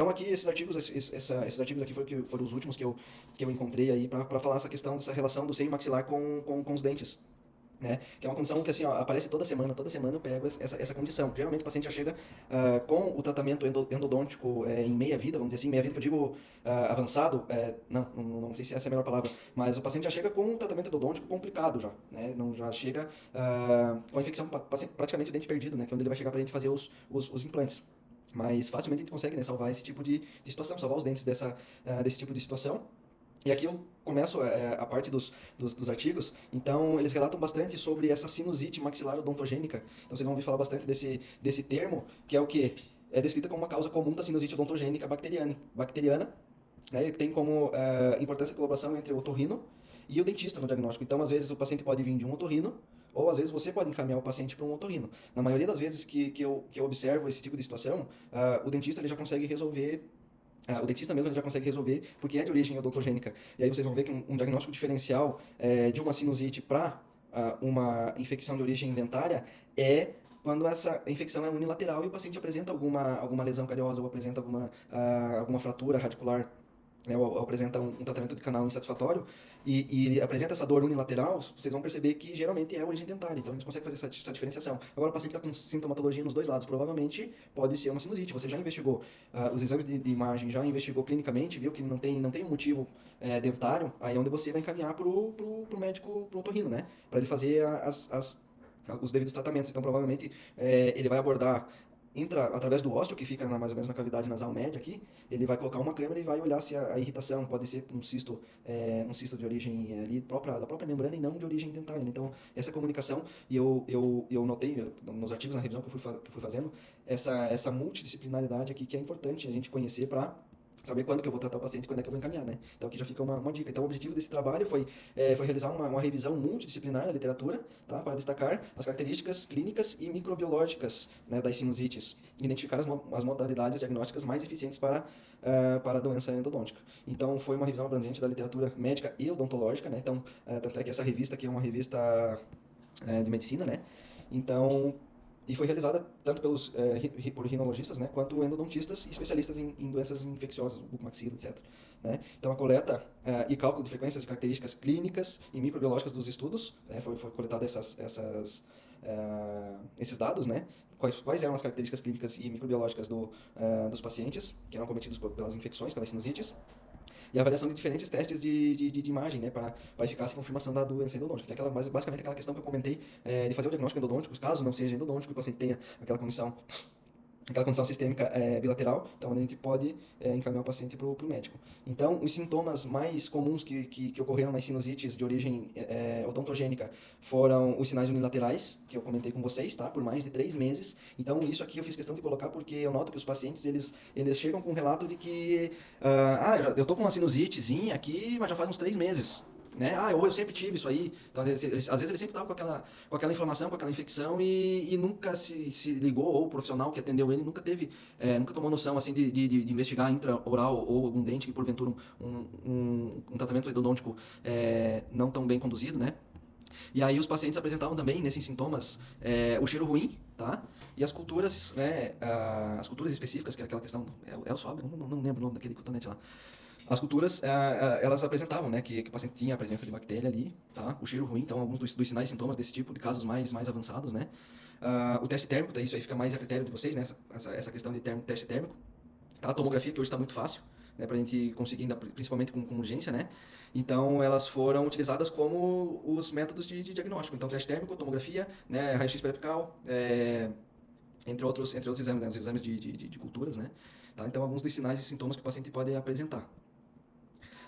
Então aqui esses artigos aqui foram os últimos que eu encontrei aí para falar essa questão dessa relação do seio maxilar com os dentes. Né? Que é uma condição que assim, ó, aparece toda semana eu pego essa condição. Geralmente o paciente já chega com o tratamento endodôntico em meia-vida, vamos dizer assim, meia-vida que eu digo avançado, não sei se essa é a melhor palavra, mas o paciente já chega com um tratamento endodôntico complicado já, né? Não, já chega com a infecção, praticamente o dente perdido, né? Que é onde ele vai chegar para a gente fazer os implantes. Mas facilmente a gente consegue, né, salvar esse tipo de situação, salvar os dentes desse tipo de situação. E aqui eu começo a parte dos artigos, então eles relatam bastante sobre essa sinusite maxilar odontogênica. Então vocês vão ouvir falar bastante desse termo, que é o que? É descrita como uma causa comum da sinusite odontogênica bacteriana, né, e tem como importância a colaboração entre o otorrino e o dentista no diagnóstico. Então, às vezes, o paciente pode vir de um otorrino, ou às vezes você pode encaminhar o paciente para um otorrino. Na maioria das vezes que eu observo esse tipo de situação, o dentista ele já consegue resolver o dentista mesmo ele já consegue resolver porque é de origem odontogênica. E aí vocês vão ver que um diagnóstico diferencial de uma sinusite para uma infecção de origem dentária é quando essa infecção é unilateral e o paciente apresenta alguma lesão cariosa ou apresenta alguma fratura radicular, né, ou apresenta um tratamento de canal insatisfatório e ele apresenta essa dor unilateral, vocês vão perceber que geralmente é a origem dentária, então a gente consegue fazer essa diferenciação. Agora o paciente está com sintomatologia nos dois lados, provavelmente pode ser uma sinusite. Você já investigou os exames de imagem, já investigou clinicamente, viu que não tem um motivo dentário, aí é onde você vai encaminhar pro médico, pro otorrino, né, para ele fazer os devidos tratamentos. Então provavelmente ele vai abordar através do ósteo, que fica mais ou menos na cavidade nasal média aqui, ele vai colocar uma câmera e vai olhar se a irritação pode ser um cisto de origem ali da própria membrana e não de origem dentária. Então, essa comunicação, e eu notei nos artigos, na revisão que eu fui fazendo, essa multidisciplinaridade aqui que é importante a gente conhecer para saber quando que eu vou tratar o paciente e quando é que eu vou encaminhar, né? Então aqui já fica uma dica. Então o objetivo desse trabalho foi realizar uma revisão multidisciplinar da literatura, tá? Para destacar as características clínicas e microbiológicas, né, das sinusites e identificar as modalidades diagnósticas mais eficientes para a doença endodôntica. Então foi uma revisão abrangente da literatura médica e odontológica, né? Então, tanto é que essa revista aqui é uma revista de medicina, né? Então, e foi realizada tanto por rinologistas, né, quanto endodontistas e especialistas em doenças infecciosas, bucomaxila, etc. Né? Então, a coleta e cálculo de frequências de características clínicas e microbiológicas dos estudos, né, foi coletado esses dados, né, quais eram as características clínicas e microbiológicas dos pacientes que eram cometidos pelas infecções, pelas sinusites, e a avaliação de diferentes testes de imagem, né, para eficácia e confirmação da doença endodôntica, que é basicamente aquela questão que eu comentei de fazer o diagnóstico endodôntico, caso não seja endodôntico, o paciente tenha aquela condição sistêmica bilateral, então a gente pode encaminhar o paciente para o médico. Então, os sintomas mais comuns que ocorreram nas sinusites de origem odontogênica foram os sinais unilaterais, que eu comentei com vocês, tá? Por mais de 3 meses. Então, isso aqui eu fiz questão de colocar porque eu noto que os pacientes, eles chegam com um relato de que eu tô com uma sinusitezinha aqui, mas já faz uns 3 meses. Né? Ou eu sempre tive isso aí. Então, às vezes ele sempre estava com aquela inflamação, com aquela infecção e nunca se ligou, ou o profissional que atendeu ele nunca tomou noção assim de investigar intraoral ou algum dente que porventura um tratamento endodôntico não tão bem conduzido, né? E aí os pacientes apresentavam também, nesses sintomas, o cheiro ruim, tá? E as culturas, né, as culturas específicas, que é aquela questão, é o SWAB, eu não lembro o nome daquele cotonete lá. As culturas, elas apresentavam, né, que o paciente tinha a presença de bactéria ali, tá? O cheiro ruim, então alguns dos sinais e sintomas desse tipo, de casos mais avançados, né? O teste térmico, daí isso aí fica mais a critério de vocês, né? Essa questão de teste térmico. Tá? A tomografia, que hoje está muito fácil, né, pra gente conseguir, principalmente com urgência, né? Então, elas foram utilizadas como os métodos de diagnóstico. Então, teste térmico, tomografia, né, raio-x periapical, entre outros exames, né, os exames de culturas, né? Tá? Então, alguns dos sinais e sintomas que o paciente pode apresentar.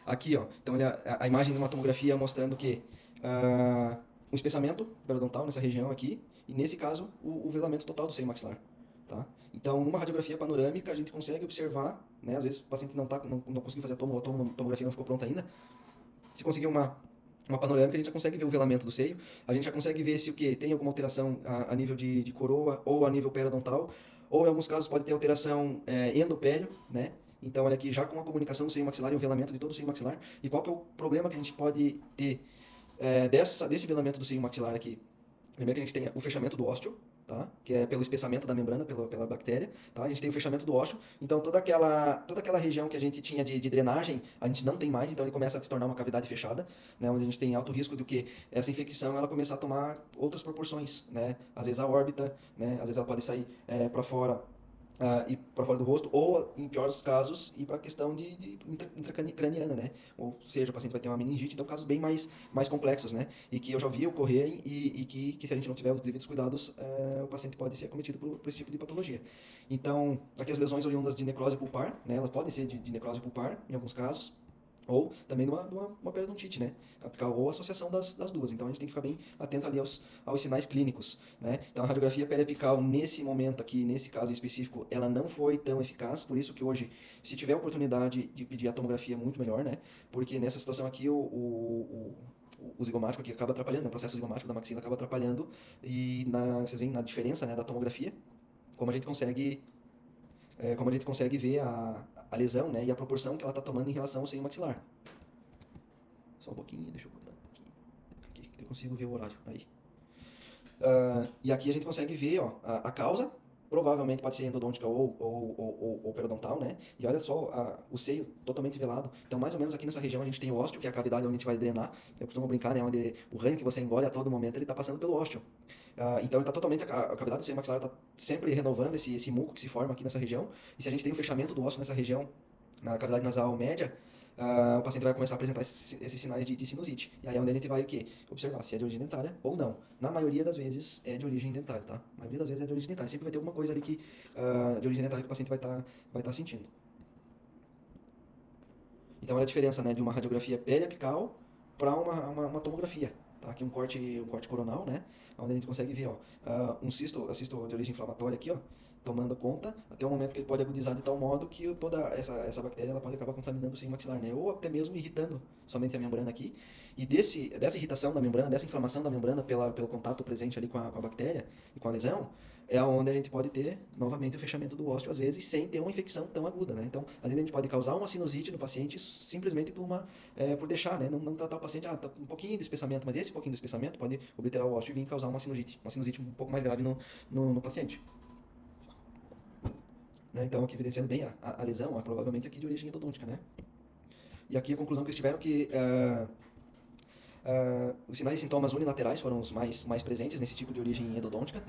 Aqui, ó, então a imagem de uma tomografia mostrando que um espessamento periodontal nessa região aqui, e nesse caso, o velamento total do seio maxilar. Tá? Então, numa radiografia panorâmica, a gente consegue observar, né, às vezes o paciente não conseguiu fazer a tomografia, não ficou pronta ainda. Se conseguir uma panorâmica, a gente já consegue ver o velamento do seio, a gente já consegue ver se o que tem alguma alteração a nível de coroa ou a nível periodontal, ou em alguns casos pode ter alteração endopério, né? Então, olha aqui, já com a comunicação do seio maxilar e o velamento de todo o seio maxilar. E qual que é o problema que a gente pode ter desse velamento do seio maxilar aqui? Primeiro que a gente tem o fechamento do ósteo, tá? Que é pelo espessamento da membrana, pela bactéria, tá? A gente tem o fechamento do ósseo, então toda aquela região que a gente tinha de drenagem, a gente não tem mais, então ele começa a se tornar uma cavidade fechada, né? Onde a gente tem alto risco de que essa infecção ela começar a tomar outras proporções, né? Às vezes a órbita, né? Às vezes ela pode sair para fora, ir para fora do rosto, ou, em piores casos, ir para a questão de intracraniana, né? Ou seja, o paciente vai ter uma meningite, então casos bem mais complexos, né? E que eu já vi ocorrerem e que se a gente não tiver os devidos cuidados, o paciente pode ser acometido por esse tipo de patologia. Então, aqui as lesões oriundas de necrose pulpar, né? Elas podem ser de necrose pulpar, em alguns casos, ou também de uma periodontite, né? Ou associação das duas. Então a gente tem que ficar bem atento ali aos sinais clínicos, né? Então a radiografia periapical, nesse momento aqui, nesse caso específico, ela não foi tão eficaz, por isso que hoje, se tiver oportunidade de pedir a tomografia, é muito melhor, né? Porque nessa situação aqui, o zigomático aqui acaba atrapalhando, né? O processo zigomático da maxila acaba atrapalhando, e vocês veem na diferença, né, da tomografia, como a gente consegue como a gente consegue ver a lesão, né, e a proporção que ela está tomando em relação ao seio maxilar. Só um pouquinho, deixa eu botar aqui que eu consigo ver o horário. Aí. E aqui a gente consegue ver ó, a causa, provavelmente pode ser endodôntica ou periodontal, né? E olha só o seio totalmente velado. Então, mais ou menos aqui nessa região a gente tem o ósteo, que é a cavidade onde a gente vai drenar. Eu costumo brincar, né? Onde o ranho que você engole a todo momento, ele está passando pelo ósteo. Então, ele está totalmente, a cavidade do seio maxilar está sempre renovando esse muco que se forma aqui nessa região. E se a gente tem o fechamento do ósseo nessa região, na cavidade nasal média, o paciente vai começar a apresentar esses sinais de sinusite. E aí é onde a gente vai o quê? Observar se é de origem dentária ou não. Na maioria das vezes é de origem dentária, tá? A maioria das vezes é de origem dentária. Sempre vai ter alguma coisa ali de origem dentária que o paciente vai tá sentindo. Então olha a diferença, né, de uma radiografia periapical para uma tomografia. Tá? Aqui um corte coronal, né? Onde a gente consegue ver, ó, um cisto de origem inflamatória aqui, ó, tomando conta, até o momento que ele pode agudizar de tal modo que toda essa bactéria ela pode acabar contaminando o seio maxilar, né? Ou até mesmo irritando somente a membrana aqui. E dessa irritação da membrana, dessa inflamação da membrana pelo contato presente ali com a bactéria e com a lesão, é onde a gente pode ter novamente o fechamento do ósseo, às vezes, sem ter uma infecção tão aguda, né? Então, às vezes a gente pode causar uma sinusite no paciente simplesmente por deixar, né? Não tratar o paciente, tá um pouquinho de espessamento, mas esse pouquinho de espessamento pode obliterar o ósseo e vir causar uma sinusite um pouco mais grave no paciente. Né? Então, aqui evidenciando bem a lesão, provavelmente aqui de origem endodôntica, né? E aqui a conclusão que eles tiveram que os sinais e sintomas unilaterais foram os mais presentes nesse tipo de origem endodôntica,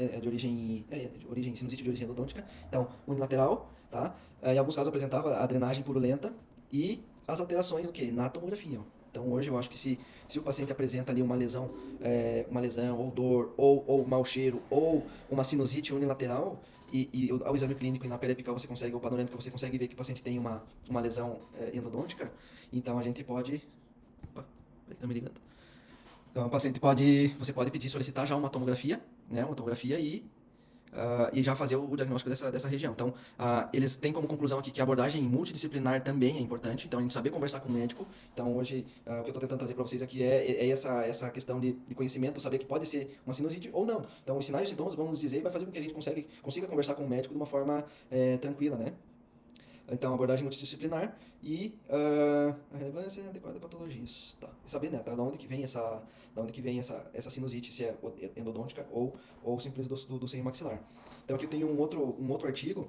sinusite de origem endodôntica. Então, unilateral, tá? Em alguns casos apresentava a drenagem purulenta e as alterações na tomografia. Ó. Então, hoje eu acho que se o paciente apresenta ali uma lesão ou dor, ou mau cheiro, ou uma sinusite unilateral, e ao exame clínico e na periapical você consegue, ou panorâmica, você consegue ver que o paciente tem uma lesão endodôntica, então a gente pode... Opa, ele tá me ligando. Então, você pode pedir, solicitar já uma tomografia, né, uma tomografia e já fazer o diagnóstico dessa região. Então, eles têm como conclusão aqui que a abordagem multidisciplinar também é importante, então a gente saber conversar com o médico. Então, hoje, o que eu estou tentando trazer para vocês aqui é essa questão de conhecimento, saber que pode ser uma sinusite ou não. Então, os sinais e sintomas vão nos dizer e vai fazer com que a gente consiga conversar com o médico de uma forma tranquila, né? Então, abordagem multidisciplinar e a relevância adequada de patologias. Tá. E saber, né, tá, da onde que vem essa sinusite, se é endodôntica ou simples do seio maxilar. Então, aqui eu tenho um outro artigo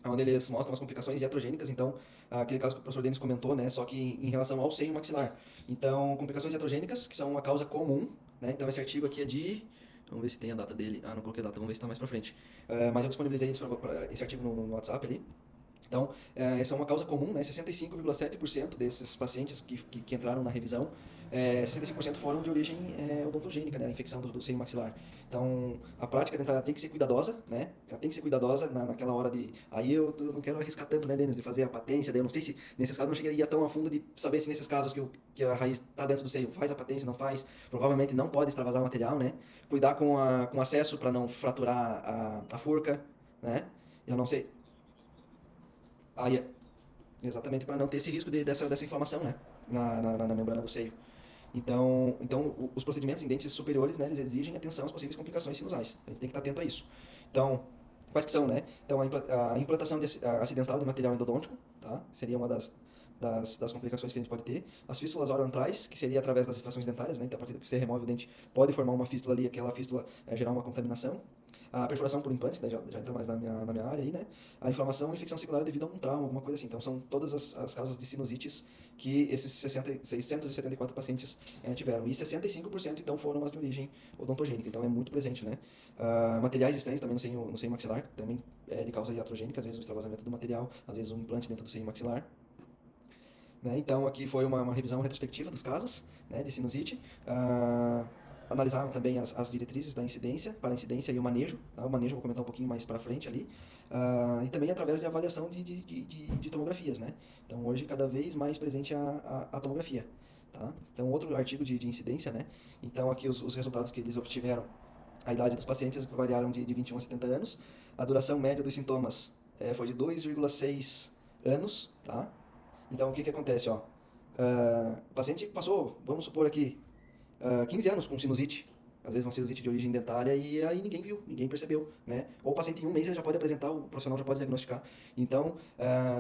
onde eles mostram as complicações iatrogênicas. Então, aquele caso que o professor Denis comentou, né, só que em relação ao seio maxilar. Então, complicações iatrogênicas, que são uma causa comum, né, então esse artigo aqui é de... Vamos ver se tem a data dele. Não coloquei a data, vamos ver se está mais pra frente. Mas eu disponibilizei esse artigo no WhatsApp ali. Então, essa é uma causa comum, né? 65,7% desses pacientes que entraram na revisão, 65% foram de origem odontogênica, né? A infecção do seio maxilar. Então, a prática dentária tem que ser cuidadosa, né? Ela tem que ser cuidadosa naquela hora de... Aí eu não quero arriscar tanto, né, Denis, de fazer a patência. Daí eu não sei se, nesses casos, não chegaria tão a fundo de saber se nesses casos que a raiz está dentro do seio, faz a patência, não faz. Provavelmente não pode extravasar o material, né? Cuidar com acesso para não fraturar a forca, né? Eu não sei... Aí, exatamente para não ter esse risco dessa inflamação, né? Na membrana do seio. Então os procedimentos em dentes superiores, né, eles exigem atenção às possíveis complicações sinusais. A gente tem que estar atento a isso. Então, quais que são, né? Então, a implantação acidental de material endodôntico, tá? Seria uma das complicações que a gente pode ter. As fístulas oroantrais, que seria através das extrações dentárias, né? Então, a partir do que você remove o dente, pode formar uma fístula ali, aquela fístula gerar uma contaminação. A perfuração por implantes, que daí já entra mais na minha área aí, né? A inflamação e infecção secundária devido a um trauma, alguma coisa assim. Então, são todas as causas de sinusites que esses 674 pacientes tiveram. E 65% então foram as de origem odontogênica, então é muito presente, né? Materiais estranhos também no seio maxilar, também é de causa iatrogênica, às vezes o extravasamento do material, às vezes um implante dentro do seio maxilar. Né? Então, aqui foi uma revisão retrospectiva dos casos, né, de sinusite. Analisaram também as diretrizes da incidência, para a incidência e o manejo. Tá? O manejo eu vou comentar um pouquinho mais para frente ali. E também através de avaliação de tomografias. Né? Então, hoje, cada vez mais presente a tomografia. Tá? Então, outro artigo de incidência. Né? Então, aqui os resultados que eles obtiveram. A idade dos pacientes variaram de 21 a 70 anos. A duração média dos sintomas foi de 2,6 anos. Tá? Então, o que acontece, ó? O paciente passou, vamos supor aqui, 15 anos com sinusite, às vezes uma sinusite de origem dentária, e aí ninguém viu, ninguém percebeu, né? Ou o paciente em um mês já pode apresentar, o profissional já pode diagnosticar. Então,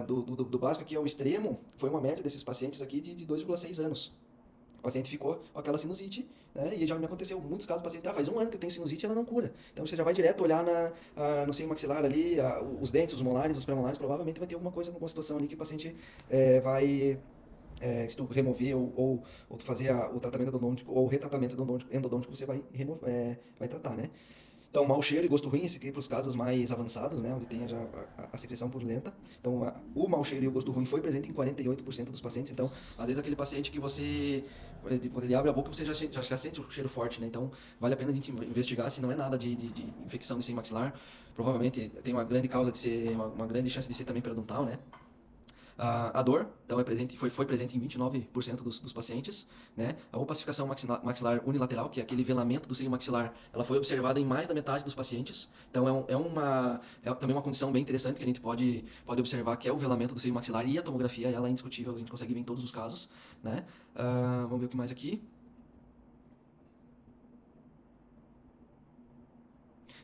do básico aqui ao extremo, foi uma média desses pacientes aqui de 2,6 anos. O paciente ficou com aquela sinusite, né? E já me aconteceu muitos casos, o paciente, faz um ano que eu tenho sinusite e ela não cura. Então você já vai direto olhar no seio maxilar ali, os dentes, os molares, os pré-molares, provavelmente vai ter alguma coisa, alguma situação ali que o paciente vai se tu remover ou tu fazer o tratamento endodôntico ou o retratamento endodôntico, você vai tratar, né? Então, mau cheiro e gosto ruim, esse aqui para os casos mais avançados, né, onde tem já a secreção purulenta. Então, o mau cheiro e o gosto ruim foi presente em 48% dos pacientes. Então, às vezes aquele paciente que quando ele abre a boca, você já sente o cheiro forte, né? Então, vale a pena a gente investigar se não é nada de infecção de seio maxilar. Provavelmente tem uma grande causa de ser, uma grande chance de ser também periodontal, né? A dor, então, foi presente em 29% dos pacientes, né? A opacificação maxilar unilateral, que é aquele velamento do seio maxilar, ela foi observada em mais da metade dos pacientes. Então, é também uma condição bem interessante que a gente pode observar, que é o velamento do seio maxilar, e a tomografia, ela é indiscutível, a gente consegue ver em todos os casos, né? Vamos ver o que mais aqui.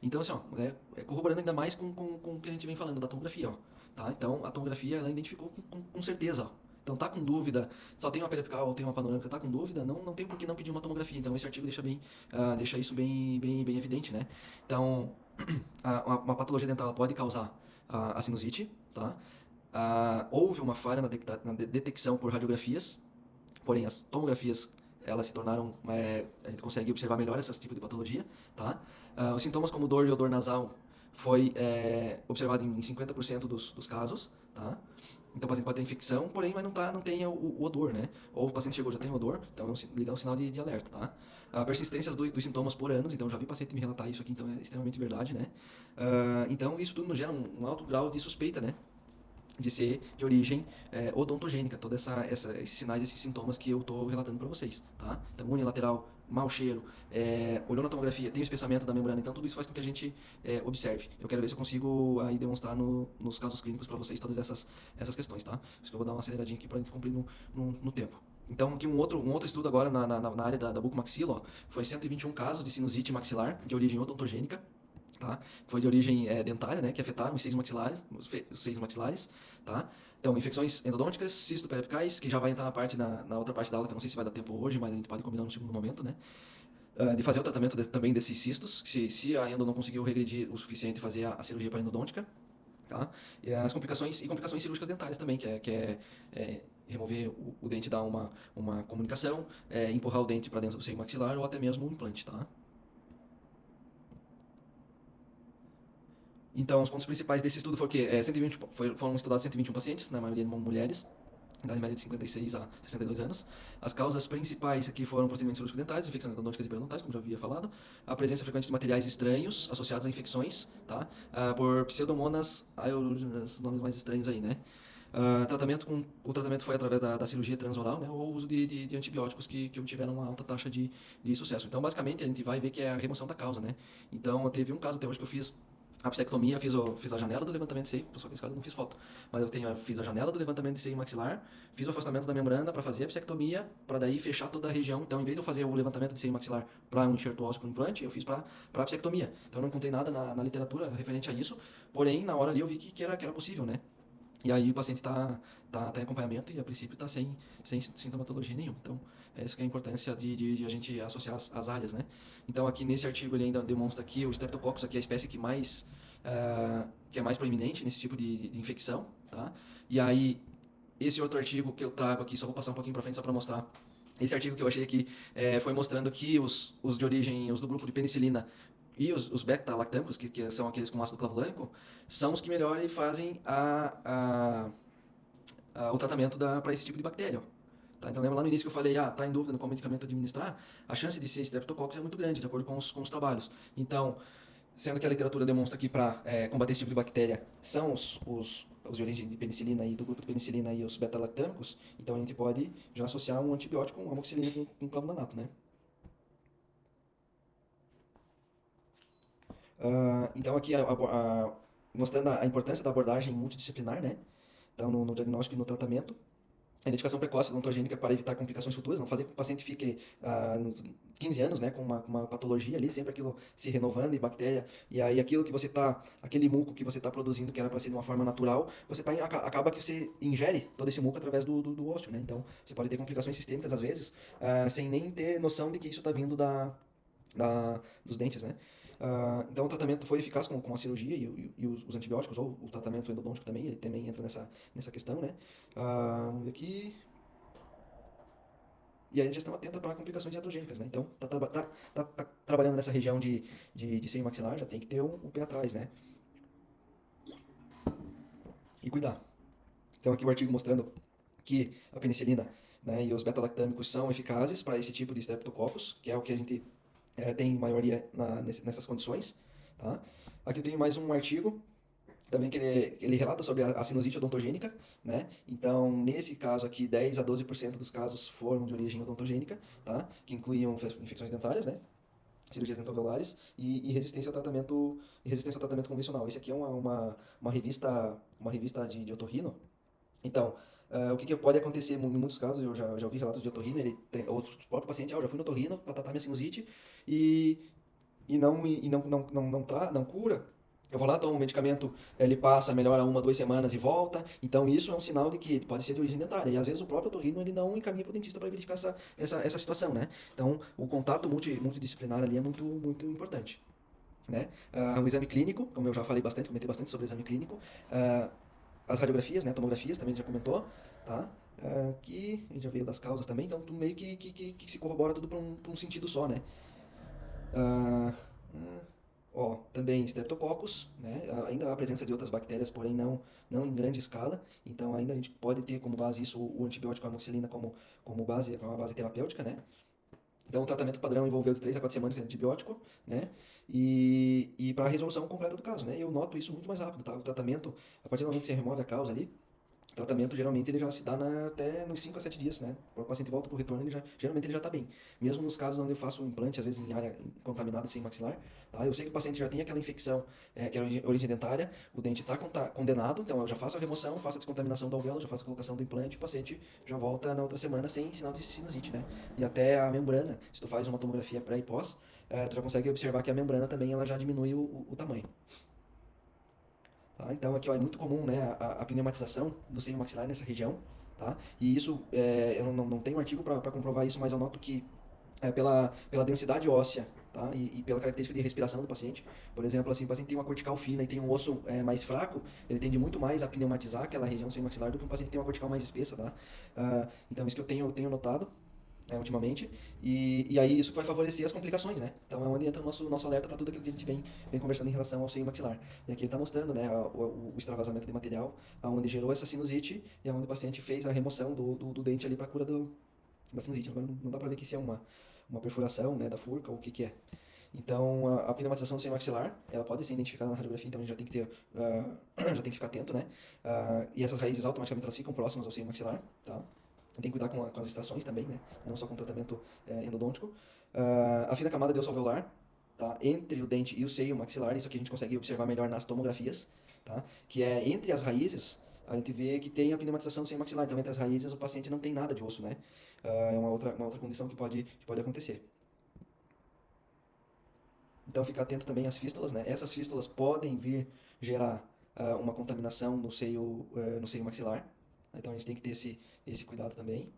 Então, assim, ó, corroborando ainda mais com o que a gente vem falando da tomografia, ó, tá? Então, a tomografia, ela identificou com certeza, ó. Então, tá com dúvida, só tem uma periapical ou tem uma panorâmica, tá com dúvida, não tem por que não pedir uma tomografia. Então, esse artigo deixa isso bem evidente, né? Então, uma patologia dental pode causar a sinusite, tá? Houve uma falha na detecção por radiografias, porém, as tomografias, elas se tornaram, a gente consegue observar melhor esse tipo de patologia, tá? Os sintomas como dor e odor nasal foi observado em 50% dos casos, tá? Então o paciente pode ter infecção, porém, mas não tem o odor, né? Ou o paciente chegou já tem odor, então ligar um sinal de alerta, tá? A persistência dos sintomas por anos, então já vi paciente me relatar isso aqui, então é extremamente verdade, né? Então isso tudo nos gera um alto grau de suspeita, né? De ser de origem odontogênica, todos esses sinais, esses sintomas que eu estou relatando para vocês, tá? Então, unilateral, mau cheiro, olhou na tomografia, tem o espessamento da membrana, então tudo isso faz com que a gente observe. Eu quero ver se eu consigo aí demonstrar nos casos clínicos para vocês todas essas questões, tá? Por isso que eu vou dar uma aceleradinha aqui para a gente cumprir no tempo. Então, aqui um outro estudo agora na área da bucomaxila, ó, foi 121 casos de sinusite maxilar de origem odontogênica, tá? Foi de origem dentária, né, que afetaram os seios maxilares, tá? Então, infecções endodônticas, cisto periapicais, que já vai entrar na outra parte da aula, que eu não sei se vai dar tempo hoje, mas a gente pode combinar no segundo momento, né? De fazer o tratamento também desses cistos, se a endo não conseguiu regredir o suficiente, fazer a cirurgia para endodôntica, tá? E as complicações cirúrgicas dentárias também, que é remover o dente, dar uma comunicação, empurrar o dente para dentro do seio maxilar ou até mesmo um implante, tá? Então, os pontos principais desse estudo foram que 120, foram estudados 121 pacientes, na maioria mulheres, idade média de 56 a 62 anos. As causas principais aqui foram procedimentos cirúrgicos dentários, infecções endodônticas e periodontais, como já havia falado, a presença frequente de materiais estranhos associados a infecções, tá? Por pseudomonas aeuginosa, nomes mais estranhos aí, né? O tratamento foi através da cirurgia transoral, né, ou o uso de antibióticos que obtiveram uma alta taxa de sucesso. Então, basicamente, a gente vai ver que é a remoção da causa, né? Então, teve um caso até hoje que eu fiz a bichectomia, fiz a janela do levantamento de seio, só que nesse caso eu não fiz foto, mas fiz a janela do levantamento de seio maxilar, fiz o afastamento da membrana para fazer a bichectomia, para daí fechar toda a região. Então, em vez de eu fazer o levantamento de seio maxilar para um enxerto ósseo com implante, eu fiz para a bichectomia. Então, eu não encontrei nada na literatura referente a isso, porém, na hora ali eu vi que era possível, né? E aí o paciente tá em acompanhamento e a princípio está sem sintomatologia nenhuma. Então, essa que é a importância de a gente associar as áreas, né? Então, aqui nesse artigo ele ainda demonstra que o Streptococcus aqui é a espécie que é mais proeminente nesse tipo de infecção, tá? E aí, esse outro artigo que eu trago aqui, só vou passar um pouquinho para frente só para mostrar. Esse artigo que eu achei aqui foi mostrando que os de origem, os do grupo de penicilina e os beta-lactâmicos, que são aqueles com ácido clavulânico, são os que melhor fazem o tratamento para esse tipo de bactéria. Tá? Então lembra lá no início que eu falei, tá em dúvida no qual medicamento administrar, a chance de ser Streptococcus é muito grande, de acordo com os trabalhos. Então, sendo que a literatura demonstra que para combater esse tipo de bactéria são os de origem de penicilina e do grupo de penicilina e os beta-lactâmicos, então a gente pode já associar um antibiótico, uma amoxicilina com clavulanato, né? Então aqui mostrando a importância da abordagem multidisciplinar, né? Então no diagnóstico e no tratamento, a identificação precoce odontogênica para evitar complicações futuras, não fazer com que o paciente fique nos 15 anos, né, com uma patologia ali, sempre aquilo se renovando e bactéria, e aí aquele muco que você está produzindo, que era para ser de uma forma natural, acaba que você ingere todo esse muco através do ósseo, né, então você pode ter complicações sistêmicas às vezes, sem nem ter noção de que isso está vindo dos dentes, né. Então o tratamento foi eficaz com a cirurgia e os antibióticos, ou o tratamento endodôntico também, ele também entra nessa questão, né. Vamos ver aqui. E aí a gestão atenta para complicações iatrogênicas, né? Então, tá trabalhando nessa região de seio maxilar, já tem que ter o pé atrás, né? E cuidar. Então, aqui o artigo mostrando que a penicilina, né, e os beta-lactâmicos são eficazes para esse tipo de Streptococcus, que é o que a gente tem maioria nessas condições, tá? Aqui eu tenho mais um artigo também que ele relata sobre a sinusite odontogênica, né? Então, nesse caso aqui, 10 a 12% dos casos foram de origem odontogênica, tá? Que incluíam infecções dentárias, né? Cirurgias dentovelares e resistência ao tratamento convencional. Esse aqui é uma revista de otorrino. Então, o que pode acontecer em muitos casos, eu já ouvi relatos de otorrino, ou o próprio paciente, eu já fui no otorrino para tratar minha sinusite e, não cura. Eu vou lá, tomo um medicamento, ele passa, melhora 1, 2 semanas e volta. Então isso é um sinal de que pode ser de origem dentária. E às vezes o próprio otorrino ele não encaminha para o dentista para verificar essa situação, né? Então o contato multidisciplinar ali é muito, muito importante, né? O exame clínico, como eu já comentei bastante sobre o exame clínico. Ah, as radiografias, né? Tomografias, também já comentou, tá? Que a gente já veio das causas também, então tudo meio que se corrobora tudo para um sentido só, né? Ah, também Streptococcus, né? Ainda há a presença de outras bactérias, porém não em grande escala. Então ainda a gente pode ter como base isso o antibiótico amoxicilina como base, uma base terapêutica, né? Então o tratamento padrão envolveu de 3 a 4 semanas de antibiótico, né? E para a resolução completa do caso, né? Eu noto isso muito mais rápido, tá? O tratamento, a partir do momento que você remove a causa ali, o tratamento geralmente ele já se dá até nos 5 a 7 dias, né? Quando o paciente volta para o retorno, geralmente ele já está bem. Mesmo nos casos onde eu faço um implante, às vezes em área contaminada, sem maxilar, tá? Eu sei que o paciente já tem aquela infecção, que é origem dentária, o dente está condenado, então eu já faço a remoção, faço a descontaminação do alvéolo, já faço a colocação do implante, o paciente já volta na outra semana sem sinal de sinusite, né? E até a membrana, se tu faz uma tomografia pré e pós, tu já consegue observar que a membrana também ela já diminui o tamanho. Tá? Então aqui ó, é muito comum, né, a pneumatização do seio maxilar nessa região, tá? E isso, eu não tenho artigo para comprovar isso, mas eu noto que pela densidade óssea, tá? E pela característica de respiração do paciente. Por exemplo, assim, o paciente tem uma cortical fina e tem um osso mais fraco, ele tende muito mais a pneumatizar aquela região do seio maxilar do que um paciente que tem uma cortical mais espessa, tá? Então isso que eu tenho notado ultimamente, e aí isso vai favorecer as complicações, né? Então é onde entra o nosso alerta para tudo aquilo que a gente vem conversando em relação ao seio maxilar. E aqui ele está mostrando, né, o extravasamento de material, aonde gerou essa sinusite e aonde o paciente fez a remoção do dente ali para a cura da sinusite. Agora não dá para ver que isso é uma perfuração, né, da furca ou o que é. Então, a pneumatização do seio maxilar, ela pode ser identificada na radiografia, então a gente já tem que ter, já tem que ficar atento, né? E essas raízes automaticamente elas ficam próximas ao seio maxilar, tá? Tem que cuidar com as extrações também, né? Não só com o tratamento endodôntico. A fina camada de osso alveolar, tá? Entre o dente e o seio maxilar, isso aqui a gente consegue observar melhor nas tomografias, tá? Que é entre as raízes, a gente vê que tem a pneumatização do seio maxilar. Então, entre as raízes, o paciente não tem nada de osso, né? É uma outra condição que pode acontecer. Então, ficar atento também às fístulas, né? Essas fístulas podem vir gerar uma contaminação no seio maxilar. Então a gente tem que ter esse cuidado também,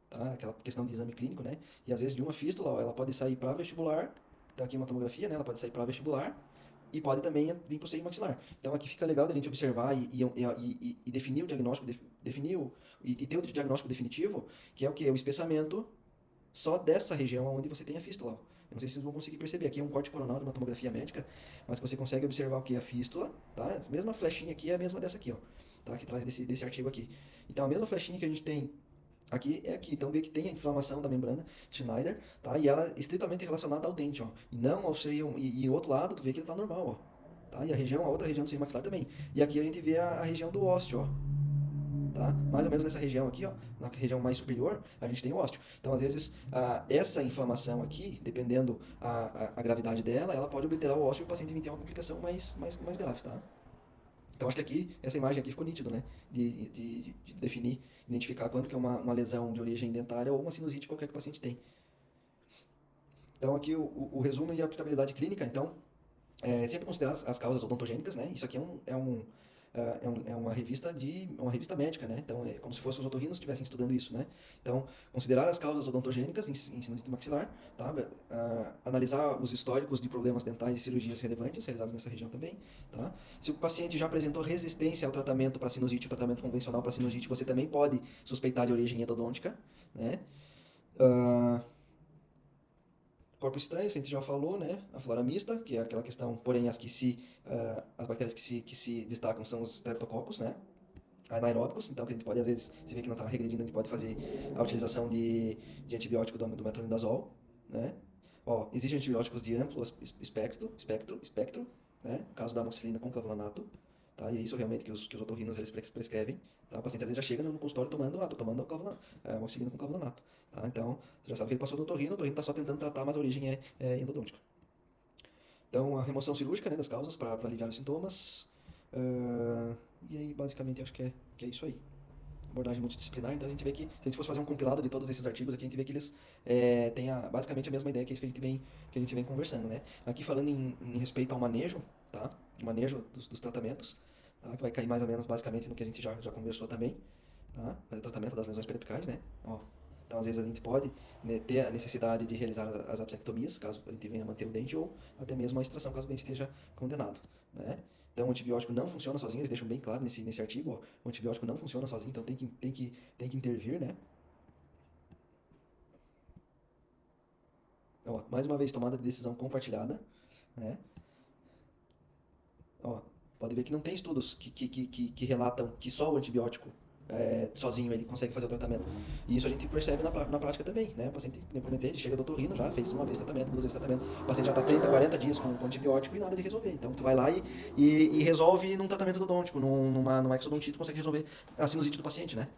tá? Aquela questão de exame clínico, né? E às vezes de uma fístula, ó, ela pode sair para vestibular, então aqui é uma tomografia, né? Ela pode sair para vestibular e pode também vir para o seio maxilar. Então aqui fica legal da gente observar e definir o diagnóstico, definir e ter o diagnóstico definitivo, que é o que? O espessamento só dessa região onde você tem a fístula. Eu não sei se vocês vão conseguir perceber. Aqui é um corte coronal de uma tomografia médica, mas você consegue observar o que é a fístula, tá? A mesma flechinha aqui é a mesma dessa aqui, ó, tá? Que traz desse artigo aqui. Então a mesma flechinha que a gente tem aqui é aqui. Então vê que tem a inflamação da membrana Schneider, tá? E ela é estritamente relacionada ao dente, ó. E não ao seio, e o outro lado, tu vê que ele tá normal, ó. Tá? E a outra região do seio maxilar também. E aqui a gente vê a região do ósseo, ó. Tá? Mais ou menos nessa região aqui, ó, na região mais superior, a gente tem o ósseo. Então, às vezes, essa inflamação aqui, dependendo a gravidade dela, ela pode obliterar o ósseo e o paciente ter uma complicação mais grave, tá? Então, acho que aqui, essa imagem aqui ficou nítido, né? De definir, identificar quanto que é uma lesão de origem dentária ou uma sinusite qualquer que o paciente tem. Então, aqui o resumo e a aplicabilidade clínica, então, sempre considerar as causas odontogênicas, né? Isso aqui é uma revista médica, né? Então é como se fossem os otorrinos estivessem estudando isso, né? Então, considerar as causas odontogênicas em sinusite maxilar, tá? Analisar os históricos de problemas dentais e cirurgias relevantes realizadas nessa região também, tá? Se o paciente já apresentou resistência ao tratamento para sinusite, o tratamento convencional para sinusite, você também pode suspeitar de origem endodôntica, né? Corpos estranhos, que a gente já falou, né? A flora mista, que é aquela questão, porém, as bactérias que se destacam são os streptococcus, né? Anaeróbicos, então que a gente pode, às vezes, se vê que não está regredindo, a gente pode fazer a utilização de antibiótico do metronidazol, né? Ó, existem antibióticos de amplo espectro, né? No caso da amoxicilina com clavulanato, tá? E é isso realmente que os otorrinos eles prescrevem, tá? O paciente às vezes já chega no consultório tomando, tô tomando amoxicilina com clavulanato, tá? Então, você já sabe que ele passou no otorrino, o otorrino está só tentando tratar, mas a origem é endodôntica. Então, a remoção cirúrgica, né, das causas para aliviar os sintomas. E aí, basicamente, acho que é isso aí. Abordagem multidisciplinar. Então, a gente vê que, se a gente fosse fazer um compilado de todos esses artigos aqui, a gente vê que eles têm basicamente a mesma ideia que é isso que a gente vem conversando, né? Aqui, falando em respeito ao manejo, tá? O manejo dos tratamentos, tá? Que vai cair mais ou menos, basicamente, no que a gente já conversou também, tá? Fazer o tratamento das lesões periapicais, né? Ó. Então, às vezes, a gente pode, né, ter a necessidade de realizar as apsectomias, caso a gente venha manter o dente, ou até mesmo a extração, caso o dente esteja condenado, né? Então, o antibiótico não funciona sozinho, eles deixam bem claro nesse artigo, ó, o antibiótico não funciona sozinho, então tem que intervir, né? Ó, mais uma vez, tomada de decisão compartilhada, né? Ó, pode ver que não tem estudos que relatam que só o antibiótico sozinho ele consegue fazer o tratamento. E isso a gente percebe na prática também, né? O paciente, como eu comentei, ele chega do otorrino, já fez uma vez tratamento, duas vezes tratamento, o paciente já está 30, 40 dias com antibiótico e nada de resolver. Então tu vai lá e resolve num tratamento endodôntico, numa exodontite, tu consegue resolver a sinusite do paciente, né?